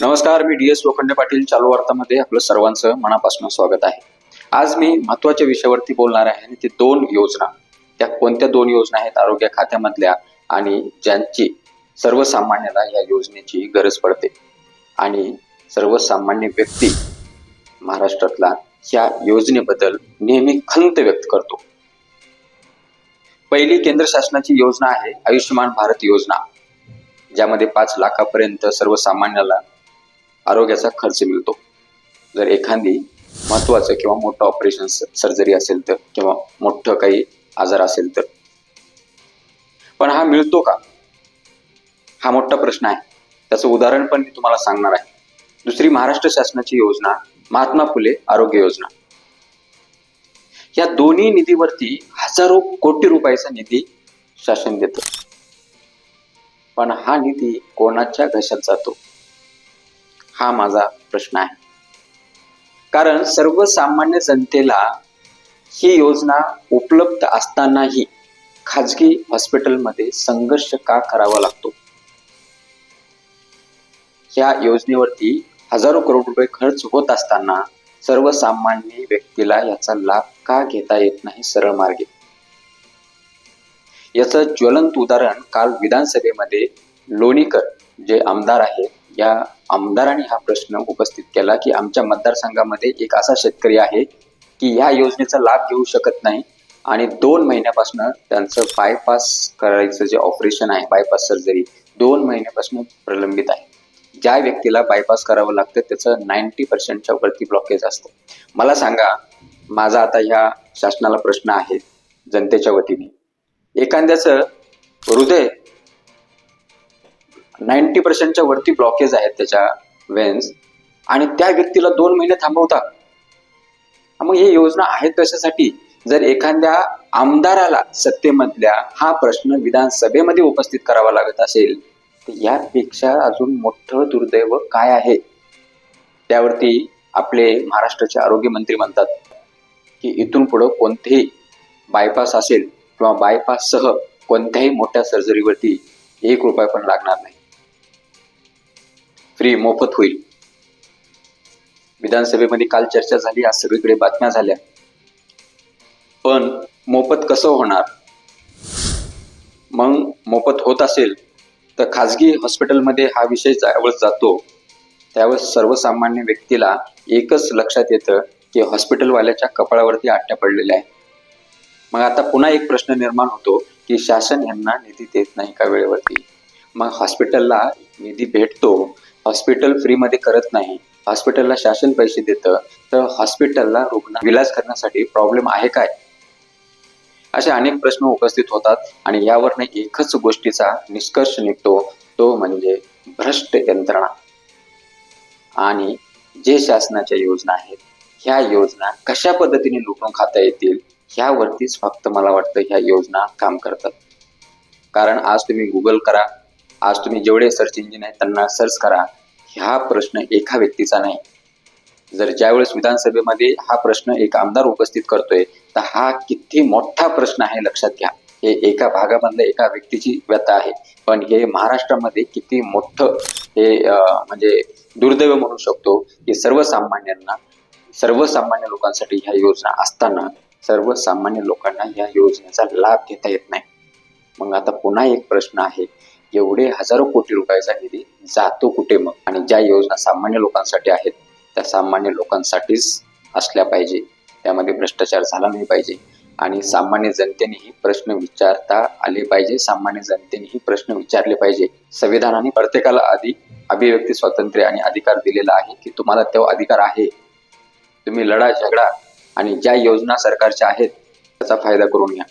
नमस्कार, मी DS लोखंडे पाटील. चालू वार्तामध्ये आपलं सर्वांचं मनापासून स्वागत आहे. आज मी महत्त्वाच्या विषयावरती बोलणार आहे आणि ते दोन योजना. त्या कोणत्या दोन योजना आहेत आरोग्य खात्यामधल्या आणि ज्यांची सर्वसामान्याला या योजनेची गरज पडते आणि सर्वसामान्य व्यक्ती महाराष्ट्रातला या योजनेबद्दल नेहमी खंत व्यक्त करतो. पहिली केंद्र शासनाची योजना आहे आयुष्यमान भारत योजना, ज्यामध्ये 5 लाखापर्यंत सर्वसामान्याला आरोग्याचा खर्च मिळतो. जर एखादी महत्वाचं किंवा मोठं ऑपरेशन सर्जरी असेल तर, किंवा मोठं काही आजार असेल तर. पण हा मिळतो का, हा मोठा प्रश्न आहे. त्याचं उदाहरण पण मी तुम्हाला सांगणार आहे. दुसरी महाराष्ट्र शासनाची योजना महात्मा फुले आरोग्य योजना. या दोन्ही निधीवरती हजारो कोटी रुपयाचा निधी शासन देतं. पण हा निधी कोणाच्या घशात जातो, हा माझा प्रश्न आहे. कारण सर्वसामान्य जनतेला ही योजना उपलब्ध असतानाही खाजगी हॉस्पिटलमध्ये संघर्ष का करावा लागतो? या योजनेवरती हजारो करोड रुपये खर्च होत असताना सर्वसामान्य व्यक्तीला याचा लाभ का घेता येत नाही सरळ मार्गे? याचं ज्वलंत उदाहरण काल विधानसभेमध्ये लोणीकर जे आमदार आहेत, या आमदारांनी हा प्रश्न उपस्थित केला की आमच्या मतदारसंघामध्ये एक असा शेतकरी आहे की ह्या योजनेचा लाभ घेऊ शकत नाही आणि 2 महिन्यापासून त्यांचं बायपास करायचं जे ऑपरेशन आहे, बायपास सर्जरी 2 महिन्यापासून प्रलंबित आहे. ज्या व्यक्तीला बायपास करावं लागतं त्याचं 90% वरती ब्लॉकेज असतं. मला सांगा, माझा आता ह्या शासनाला प्रश्न आहे जनतेच्या वतीने, एखाद्याचं हृदय 90% वरती ब्लॉकेज आहेत त्याच्या वेन्स, आणि त्या व्यक्तीला 2 महिने थांबवता. मग ही योजना आहेत कशासाठी? जर एखाद्या आमदाराला सत्तेमधल्या हा प्रश्न विधानसभेमध्ये उपस्थित करावा लागत असेल तर यापेक्षा अजून मोठं दुर्दैव काय आहे? त्यावरती आपले महाराष्ट्राचे आरोग्य मंत्री म्हणतात की इथून पुढे कोणतेही बायपास असेल किंवा बायपास सह कोणत्याही मोठ्या सर्जरीवरती 1 रुपया पण लागणार नाही, फ्री, मोफत होईल. विधानसभेमध्ये काल चर्चा झाली, आज सगळीकडे बातम्या झाल्या. पण मोफत कसं होणार? मग मोफत होत असेल तर खाजगी हॉस्पिटलमध्ये हा विषय ज्यावेळेस जातो त्यावेळेस सर्वसामान्य व्यक्तीला एकच लक्षात येतं की हॉस्पिटलवाल्याच्या कपाळावरती आट्या पडलेल्या आहेत. मग आता पुन्हा एक प्रश्न निर्माण होतो की शासन यांना निधी देत नाही का वेळेवरती? मग हॉस्पिटलला निधी भेटतो, हॉस्पिटल फ्रीमध्ये करत नाही, हॉस्पिटलला शासन पैसे देतं, तर हॉस्पिटलला रुग्ण विलाज करण्यासाठी प्रॉब्लेम आहे काय? असे अनेक प्रश्न उपस्थित होतात आणि यावरनं एकच गोष्टीचा निष्कर्ष निघतो, तो म्हणजे भ्रष्ट यंत्रणा. आणि जे शासनाच्या योजना आहेत, ह्या योजना कशा पद्धतीने लुटून खाता येतील ह्यावरतीच फक्त मला वाटतं ह्या योजना काम करतात. कारण आज तुम्ही गुगल करा, आज तुम्ही जेवढे सर्च इंजिन आहेत त्यांना सर्च करा, ह्या प्रश्न एका व्यक्तीचा नाही. जर ज्यावेळेस विधानसभेमध्ये हा प्रश्न एक आमदार उपस्थित करतोय तर हा किती मोठा प्रश्न आहे लक्षात घ्या. हे एका भागामधल्या एका व्यक्तीची व्यथा आहे, पण हे महाराष्ट्रामध्ये किती मोठं हे म्हणजे दुर्दैव म्हणू शकतो की सर्वसामान्य लोकांसाठी ह्या योजना असताना सर्वसामान्य लोकांना ह्या योजनेचा लाभ घेता येत नाही. मग आता पुन्हा एक प्रश्न आहे, एवढे हजारो कोटी रुपयाचा निधी जातो कुठे मग? आणि ज्या योजना सामान्य लोकांसाठी आहेत त्या सामान्य लोकांसाठीच असल्या पाहिजे, त्यामध्ये भ्रष्टाचार झाला नाही पाहिजे आणि सामान्य जनतेनेही प्रश्न विचारता आले पाहिजे, सामान्य जनतेनेही प्रश्न विचारले पाहिजे. संविधानाने प्रत्येकाला अभिव्यक्ती स्वातंत्र्य आणि अधिकार दिलेला आहे की तुम्हाला तो अधिकार आहे, तुम्ही लढा, झगडा आणि ज्या योजना सरकारच्या आहेत त्याचा फायदा करून घ्या.